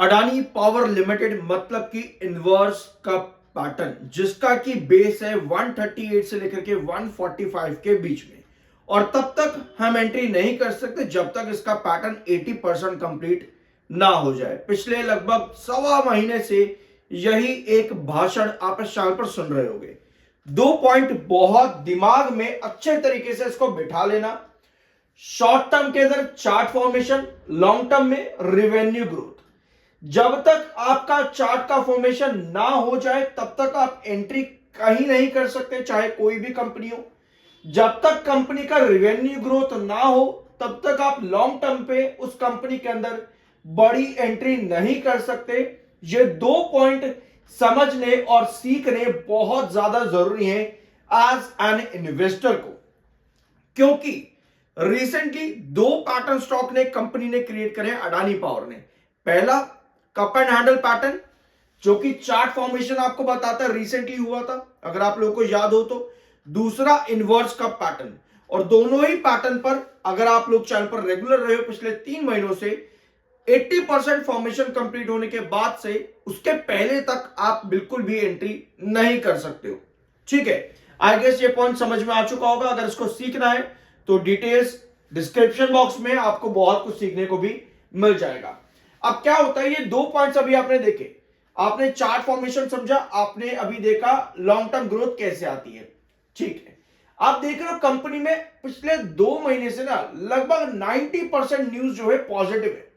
Adani power limited मतलब कि inverse का पैटर्न जिसका की बेस है 138 से लेकर के 145 के बीच में, और तब तक हम एंट्री नहीं कर सकते जब तक इसका पैटर्न 80% कंप्लीट ना हो जाए। पिछले लगभग सवा महीने से यही एक भाषण आप इस चैनल पर सुन रहे होंगे। 2 पॉइंट बहुत दिमाग में अच्छे तरीके से इसको बिठा लेना। शॉर्ट टर्म के अंदर चार्ट फॉर्मेशन, लॉन्ग टर्म में रिवेन्यू ग्रोथ। जब तक आपका चार्ट का फॉर्मेशन ना हो जाए तब तक आप एंट्री कहीं नहीं कर सकते, चाहे कोई भी कंपनी हो। जब तक कंपनी का रिवेन्यू ग्रोथ ना हो तब तक आप लॉन्ग टर्म पे उस कंपनी के अंदर बड़ी एंट्री नहीं कर सकते। ये 2 पॉइंट समझने और सीखने बहुत ज्यादा जरूरी है एज एन इन्वेस्टर को, क्योंकि रिसेंटली 2 पैटर्न स्टॉक ने कंपनी ने क्रिएट करे अडानी पावर ने। पहला कप एंड हैंडल पैटर्न, जो कि चार्ट फॉर्मेशन आपको बताता है रिसेंटली हुआ था, अगर आप लोगों को याद हो तो। दूसरा इन्वर्स कप पैटर्न, और दोनों ही पैटर्न पर अगर आप लोग चैनल पर रेगुलर रहे हो पिछले 3 महीनों से, 80% फॉर्मेशन कंप्लीट होने के बाद से उसके पहले तक आप बिल्कुल भी एंट्री नहीं कर सकते हो। ठीक है, आई गेस ये पॉइंट समझ में आ चुका होगा। अगर इसको सीखना है तो डिटेल्स डिस्क्रिप्शन बॉक्स में आपको बहुत कुछ सीखने को भी मिल जाएगा। अब क्या होता है, ये 2 पॉइंट्स अभी आपने देखे, आपने चार्ट फॉर्मेशन समझा, आपने अभी देखा लॉन्ग टर्म ग्रोथ कैसे आती है। ठीक है, आप देख रहे हो कंपनी में पिछले 2 महीने से ना लगभग 90% न्यूज जो है पॉजिटिव है।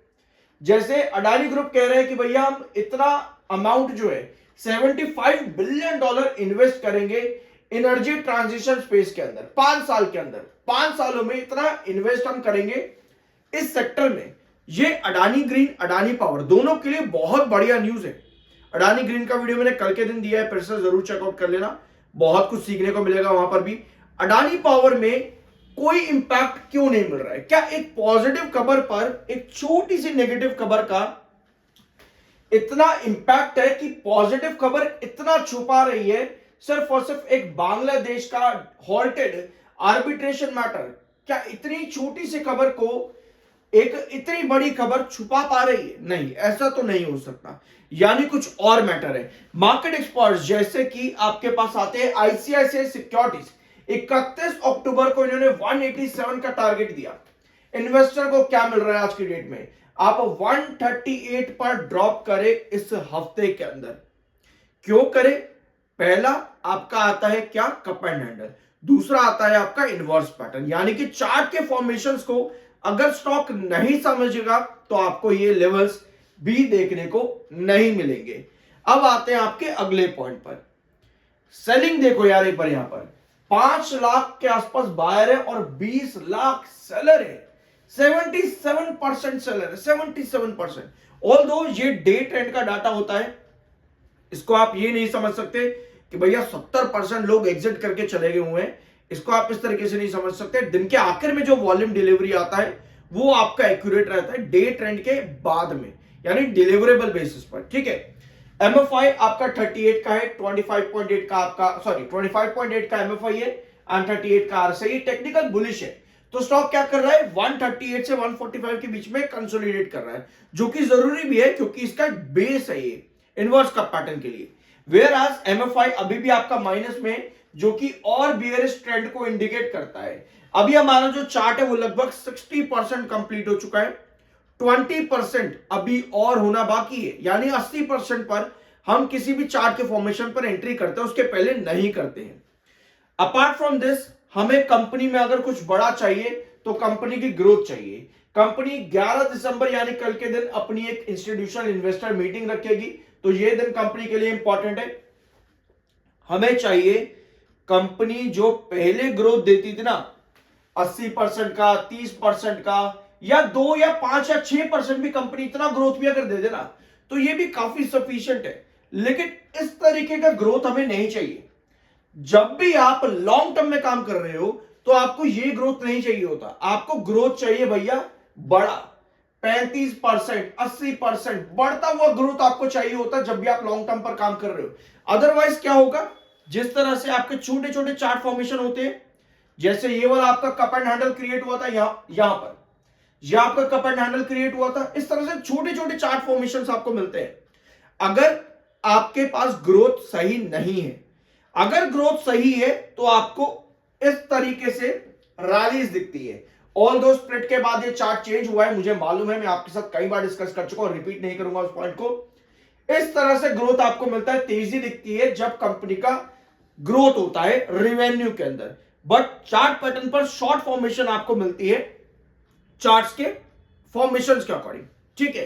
जैसे अडानी ग्रुप कह रहे हैं कि भैया हम इतना अमाउंट जो है $75 बिलियन इन्वेस्ट करेंगे एनर्जी ट्रांजिशन स्पेस के अंदर 5 साल के अंदर। 5 सालों में इतना इन्वेस्ट हम करेंगे इस सेक्टर में। ये अडानी ग्रीन, अडानी पावर दोनों के लिए बहुत बढ़िया न्यूज है। अडानी ग्रीन का वीडियो मैंने कल के दिन दिया है, फिर से जरूर चेकआउट कर लेना, बहुत कुछ सीखने को मिलेगा वहां पर भी। अडानी पावर में कोई इंपैक्ट क्यों नहीं मिल रहा है? क्या एक पॉजिटिव खबर पर एक छोटी सी नेगेटिव खबर का इतना इंपैक्ट है कि पॉजिटिव खबर इतना छुपा रही है? सिर्फ और सिर्फ एक बांग्लादेश का हॉल्टेड आर्बिट्रेशन मैटर क्या इतनी छोटी सी खबर को एक इतनी बड़ी खबर छुपा पा रही है? नहीं, ऐसा तो नहीं हो सकता। यानी कुछ और मैटर है। मार्केट एक्सपर्ट्स जैसे कि आपके पास आते हैं आईसीआईसीआई सिक्योरिटीज, 31 अक्टूबर को इन्होंने 187 का टारगेट दिया। इन्वेस्टर को क्या मिल रहा है आज की डेट में? आप 138 पर ड्रॉप करें इस हफ्ते के अंदर। क्यों करें? पहला आपका आता है क्या? Cup and handle. दूसरा आता है आपका इन्वर्स पैटर्न, यानी कि चार्ट के फॉर्मेशंस को अगर स्टॉक नहीं समझेगा तो आपको ये लेवल्स भी देखने को नहीं मिलेंगे। अब आते हैं आपके अगले पॉइंट पर। सेलिंग देखो यार, एक बार यहां पर 5 लाख के आसपास बायर है और 20 लाख सेलर है। 77% सेलर है, 77%। ऑल्दो ये डे ट्रेंड का डाटा होता है, इसको आप ये नहीं समझ सकते कि भैया 70% लोग एग्जिट करके चले गए हुए हैं। इसको आप इस तरीके से नहीं समझ सकते। दिन के आखिर में जो वॉल्यूम डिलीवरी आता है वो आपका एक्यूरेट रहता है डे ट्रेंड के बाद में, यानी डिलीवरेबल बेसिस पर। ठीक है, एमएफआई आपका 38 का है, 25.8 का आपका 25.8 का एमएफआई है एंड 38 का आरएसआई। टेक्निकल बुलिश है, तो स्टॉक क्या कर रहा है? 138 से 145 के बीच में कंसोलिडेट कर रहा है, जो कि जरूरी भी है क्योंकि इसका बेस है ये इनवर्स का पैटर्न के लिए। वेयर एज एमएफआई अभी भी आपका माइनस में, जो कि और बियरिश ट्रेंड को इंडिकेट करता है। अभी हमारा जो चार्ट है वो लगभग 60% कंप्लीट हो चुका है, 20% अभी और होना बाकी है, यानी 80% पर हम किसी भी चार्ट के फॉर्मेशन पर एंट्री करते हैं, उसके पहले नहीं करते हैं। अपार्ट फ्रॉम दिस, हमें कंपनी में अगर कुछ बड़ा चाहिए तो कंपनी की ग्रोथ चाहिए। कंपनी 11 दिसंबर यानी कल के दिन अपनी एक इंस्टीट्यूशनल इन्वेस्टर मीटिंग रखेगी, तो यह दिन कंपनी के लिए इंपॉर्टेंट है। हमें चाहिए कंपनी जो पहले ग्रोथ देती थी ना 80% का, 30% का, या 2 या 5 या 6% भी कंपनी इतना ग्रोथ भी अगर दे देना तो ये भी काफी सफिशिएंट है। लेकिन इस तरीके का ग्रोथ हमें नहीं चाहिए। जब भी आप लॉन्ग टर्म में काम कर रहे हो तो आपको ये ग्रोथ नहीं चाहिए होता। आपको ग्रोथ चाहिए भैया बड़ा, 35%, 80% बढ़ता हुआ ग्रोथ आपको चाहिए होता जब भी आप लॉन्ग टर्म पर काम कर रहे हो। अदरवाइज क्या होगा? जिस तरह से आपके छोटे छोटे चार्ट फॉर्मेशन होते हैं, जैसे ये वाला आपका कप एंड हैंडल क्रिएट हुआ था यहां पर, ये आपका कप एंड हैंडल क्रिएट हुआ था। इस तरह से छोटे छोटे चार्ट फॉर्मेशंस आपको मिलते हैं। अगर आपके पास ग्रोथ सही नहीं है, अगर ग्रोथ सही है तो आपको इस तरीके से रैलीज दिखती है। ऑल दो स्प्लिट के बाद ये चार्ट चेंज हुआ है, मुझे मालूम है, मैं आपके साथ कई बार डिस्कस कर चुका हूं, रिपीट नहीं करूंगा उस पॉइंट को। इस तरह से ग्रोथ आपको मिलता है, तेजी दिखती है जब कंपनी का ग्रोथ होता है रेवेन्यू के अंदर। बट चार्ट पैटर्न पर शॉर्ट फॉर्मेशन आपको मिलती है चार्ट्स के फॉर्मेशंस के अकॉर्डिंग, ठीक है।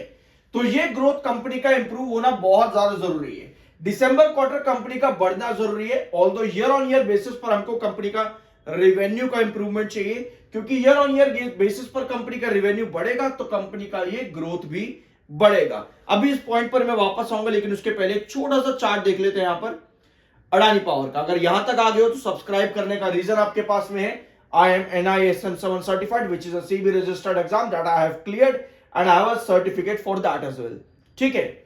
तो ये ग्रोथ कंपनी का इंप्रूव होना बहुत ज्यादा जरूरी है। दिसंबर क्वार्टर कंपनी का बढ़ना जरूरी है। Although year on year basis पर हमको कंपनी का रेवेन्यू का इंप्रूवमेंट चाहिए, क्योंकि ईयर ऑन ईयर बेसिस पर कंपनी का रेवेन्यू बढ़ेगा तो कंपनी का ये ग्रोथ भी बढ़ेगा। अभी इस पॉइंट पर मैं वापस आऊंगा, लेकिन उसके पहले एक छोटा सा चार्ट देख लेते हैं यहां पर अडानी पावर का। अगर यहां तक आ गए हो तो सब्सक्राइब करने का रीजन आपके पास में है। I am NISM 7 certified, which is a CB registered exam that I have cleared and I have a certificate for that as well. ठीक है,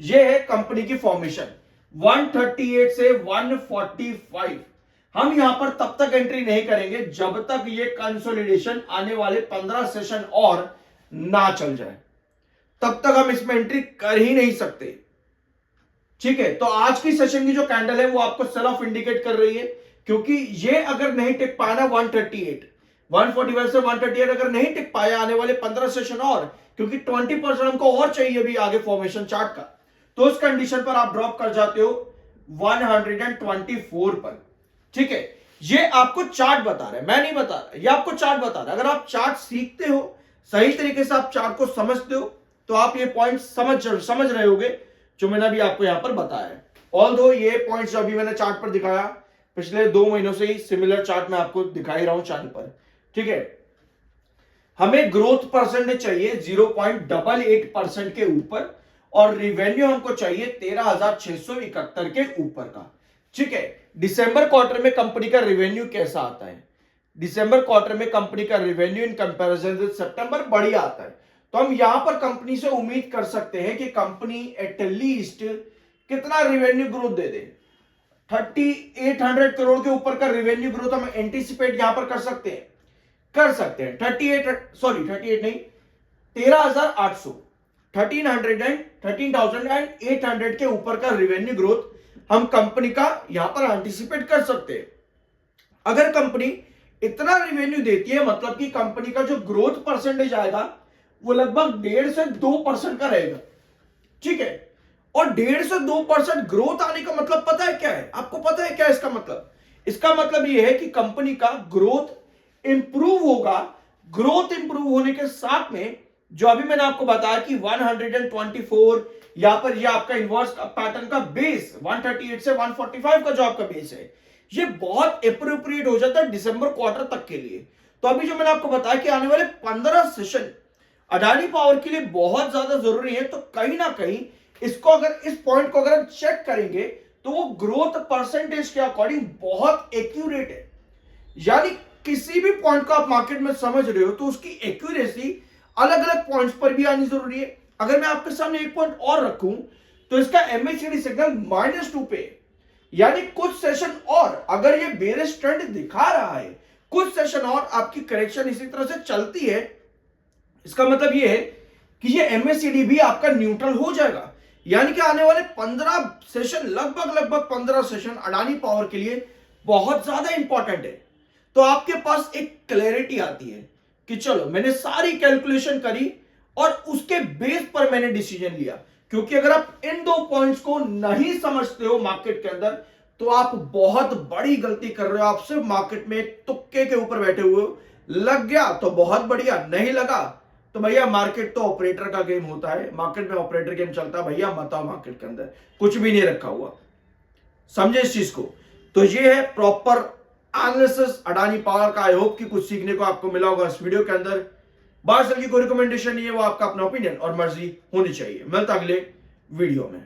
ये है कंपनी की फॉर्मेशन 138 से 145। हम यहां पर तब तक एंट्री नहीं करेंगे जब तक ये कंसोलिडेशन आने वाले 15 सेशन और ना चल जाए, तब तक हम इसमें एंट्री कर ही नहीं सकते। ठीक है, तो आज की सेशन की जो कैंडल है वो आपको सेल ऑफ इंडिकेट कर रही है, क्योंकि ये अगर नहीं टिक पाया ना 138, 145 से 138 अगर नहीं टिक पाया आने वाले 15 सेशन और, क्योंकि 20% हमको और चाहिए भी आगे फॉर्मेशन चार्ट का, तो उस कंडीशन पर आप ड्रॉप कर जाते हो 124 पर। ठीक है, ये आपको चार्ट बता रहा है, मैं नहीं बता रहा, ये आपको चार्ट बता रहा है। अगर आप चार्ट सीखते हो, सही तरीके से आप चार्ट को समझते हो, तो आप ये पॉइंट समझ रहे होगे जो मैंने अभी आपको यहां पर बताया है। ऑल्दो ये पॉइंट्स जो अभी मैंने चार्ट पर दिखाया, पिछले 2 महीनों से ही सिमिलर चार्ट मैं आपको दिखा ही रहा हूं चैनल पर। ठीक है, हमें ग्रोथ परसेंटेज चाहिए 0.88% के ऊपर, और रिवेन्यू हमको चाहिए 13,671 के ऊपर का। ठीक है, दिसंबर क्वार्टर में कंपनी का रिवेन्यू कैसा आता है? दिसंबर क्वार्टर में कंपनी का रिवेन्यू इन कंपैरिजन विद सितंबर बढ़िया आता है। तो हम यहां पर कंपनी से उम्मीद कर सकते हैं कि कंपनी एटलीस्ट कितना रिवेन्यू ग्रोथ दे दे, 3800 करोड़ के ऊपर का रिवेन्यू ग्रोथ हम एंटीसिपेट यहां पर कर सकते हैं 38 नहीं, 13,800, 13,800 के ऊपर का रिवेन्यू ग्रोथ हम कंपनी का यहां पर एंटीसिपेट कर सकते हैं। अगर कंपनी इतना रिवेन्यू देती है, मतलब कि कंपनी का जो ग्रोथ परसेंटेज आएगा वो लगभग 1.5 से 2% का रहेगा। ठीक है, और 1.5 से 2% ग्रोथ आने का मतलब पता है क्या है? आपको पता है क्या इसका मतलब? इसका मतलब ये है कि कंपनी का ग्रोथ इंप्रूव होगा। ग्रोथ इंप्रूव होने के साथ में जो अभी मैंने आपको बताया कि 124 यहां पर ये आपका इनवर्स पैटर्न का बेस 138 से 145 का जो आपका बेस है, ये बहुत एप्रोप्रिएट हो जाता है दिसंबर क्वार्टर तक के लिए। तो अभी जो मैंने आपको बताया कि आने वाले 15 सेशन अडानी पावर के लिए बहुत ज्यादा जरूरी है, तो कहीं ना कहीं इसको अगर इस पॉइंट को अगर हम चेक करेंगे तो वो ग्रोथ परसेंटेज के अकॉर्डिंग बहुत एक्यूरेट है। यानी किसी भी पॉइंट को आप मार्केट में समझ रहे हो तो उसकी एक्यूरेसी अलग अलग पॉइंट्स पर भी आनी जरूरी है। अगर मैं आपके सामने एक पॉइंट और रखूं तो इसका MACD सिग्नल -2 पे, यानी कुछ सेशन और अगर ये बेरिश ट्रेंड दिखा रहा है, कुछ सेशन और आपकी करेक्शन इसी तरह से चलती है, इसका मतलब ये है कि ये MACD भी आपका न्यूट्रल हो जाएगा। यानी कि आने वाले 15 सेशन, लगभग 15 सेशन अडानी पावर के लिए बहुत ज्यादा इंपॉर्टेंट है। तो आपके पास एक क्लैरिटी आती है कि चलो मैंने सारी कैलकुलेशन करी और उसके बेस पर मैंने डिसीजन लिया। क्योंकि अगर आप इन 2 पॉइंट्स को नहीं समझते हो मार्केट के अंदर, तो आप बहुत बड़ी गलती कर रहे हो। आप सिर्फ मार्केट में तुक्के के ऊपर बैठे हुए हो, लग गया तो बहुत बढ़िया, नहीं लगा तो भैया मार्केट तो ऑपरेटर का गेम होता है, मार्केट में ऑपरेटर गेम चलता है भैया, मत आओ मार्केट के अंदर, कुछ भी नहीं रखा हुआ। समझे इस चीज को? तो ये है प्रॉपर एनालिसिस अडानी पावर का। आई होप कि कुछ सीखने को आपको मिला होगा इस वीडियो के अंदर। बाहर से की कोई रिकमेंडेशन नहीं है, वो आपका अपना ओपिनियन और मर्जी होनी चाहिए। मिलता अगले वीडियो में।